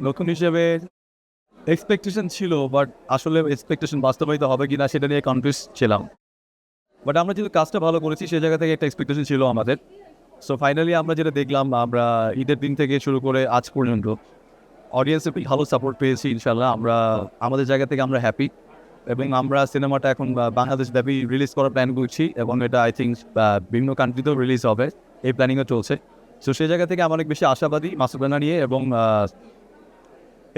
নতুন হিসেবে এক্সপেকটেশন ছিল, বাট আসলে এক্সপেকটেশন বাস্তবায়িত হবে কিনা সেটা নিয়ে কনফিউজ ছিলাম। বাট আমরা যেহেতু কাজটা ভালো করেছি সেই জায়গা থেকে একটা এক্সপেকটেশন ছিল আমাদের। সো ফাইনালি আমরা যেটা দেখলাম, আমরা ঈদের দিন থেকে শুরু করে আজ পর্যন্ত অডিয়েন্সের ভালো সাপোর্ট পেয়েছি ইনশাল্লাহ। আমরা আমাদের জায়গা থেকে আমরা হ্যাপি, এবং আমরা সিনেমাটা এখন বাংলাদেশব্যাপী রিলিজ করার প্ল্যান করছি, এবং এটা আই থিঙ্ক বিভিন্ন কান্ট্রিতেও রিলিজ হবে, এই প্ল্যানিংও চলছে। সো সেই জায়গা থেকে আমি অনেক বেশি আশাবাদী মাসুদ রানা নিয়ে, এবং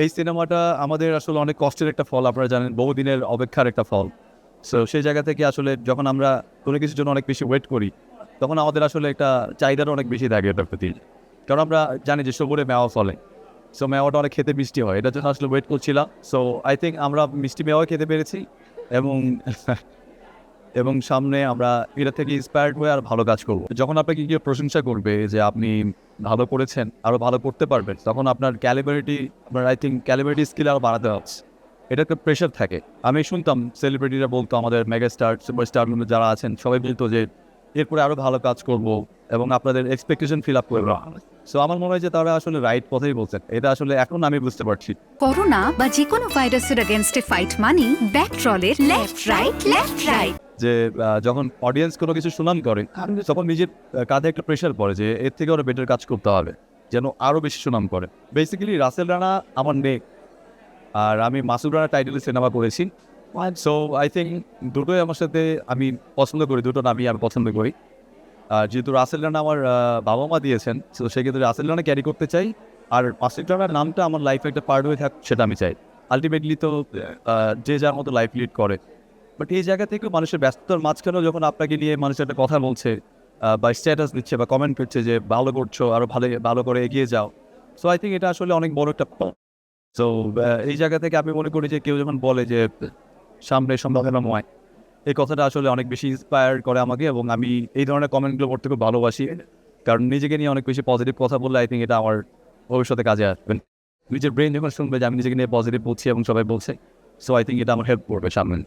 এই সিনেমাটা আমাদের আসলে অনেক কষ্টের একটা ফল, আপনারা জানেন, বহুদিনের অপেক্ষার একটা ফল। সো সেই জায়গা থেকে আসলে যখন আমরা কোনো কিছুর জন্য অনেক বেশি ওয়েট করি, তখন আমাদের আসলে একটা চাহিদাটা অনেক বেশি থাকে এটার প্রতি। কারণ আমরা জানি যে সবুরে মেওয়া ফলে, সো মেওয়াটা অনেক খেতে মিষ্টি হয়, এটার জন্য আসলে ওয়েট করছিলাম। সো আই থিঙ্ক আমরা মিষ্টি মেওয়া খেতে পেরেছি, এবং এবং সামনে আমরা এটা থেকে ইন্সপায়ার্ড হয়ে আর ভালো কাজ করব। যখন আপনাকে কেউ প্রশংসা করবে যে আপনি ভালো করেছেন, আরও ভালো করতে পারবেন, তখন আপনার আপনার আই থিঙ্ক ক্যালিবারিটি স্কিল আরও বাড়াতে হচ্ছে। এটা একটা প্রেশার থাকে। আমি শুনতাম সেলিব্রিটিরা বলতো, আমাদের মেগাস্টার সুপারস্টারগুলো যারা আছেন সবাই বলতো যে এরপরে আরও ভালো কাজ করব এবং আপনাদের এক্সপেকটেশন ফিল আপ করবো। সো আমার মনে হয় যে তারা আসলে রাইট কথাই বলছেন, এটা আসলে এখন আমি বুঝতে পারছি। করোনা বা যে কোনো ভাইরাসের এগেনস্টে ফাইট মানি ব্যাকট্রলের লেফট রাইট। যে যখন অডিয়েন্স কোনো কিছু সুনাম করে, তখন নিজের কাঁধে একটা প্রেশার পড়ে যে এর থেকে আরও বেটার কাজ করতে হবে, যেন আরও বেশি সুনাম করে। বেসিক্যালি রাসেল রানা আমার নেক, আর আমি মাসুদ রানা টাইটেলে সিনেমা করেছি। সো আই থিঙ্ক দুটোই আমার সাথে আমি পছন্দ করি, দুটো নামই আমি পছন্দ করি। আর যেহেতু রাসেল রানা আমার বাবা মা দিয়েছেন, সো সেক্ষেত্রে রাসেল রানা ক্যারি করতে চাই, আর মাসুদ রানার নামটা আমার লাইফে একটা পার্ট হয়ে থাক, সেটা আমি চাই। আলটিমেটলি তো যে যার মতো লাইফ লিড করে, বাট এই জায়গা থেকে মানুষের ব্যস্ততার মাঝখানেও যখন আপনাকে নিয়ে মানুষ একটা কথা বলছে, বা স্ট্যাটাস দিচ্ছে বা কমেন্ট করছে যে ভালো করছো, আরও ভালো করে এগিয়ে যাও, সো আই থিঙ্ক এটা আসলে অনেক বড় একটা। সো এই জায়গা থেকে আমি মনে করি যে কেউ যখন বলে যে সামনে সম্ভাবনাময়, এই কথাটা আসলে অনেক বেশি ইন্সপায়ার করে আমাকে, এবং আমি এই ধরনের কমেন্টগুলো পড়তে খুব ভালোবাসি। কারণ নিজেকে নিয়ে অনেক বেশি পজিটিভ কথা বললে আই থিঙ্ক এটা আমার ভবিষ্যতে কাজে আসবে। নিজের ব্রেন যখন শুনবে যে আমি নিজেকে নিয়ে পজিটিভ বলছি এবং সবাই বলছে, সো আই থিঙ্ক এটা আমার হেল্প করবে সামনে।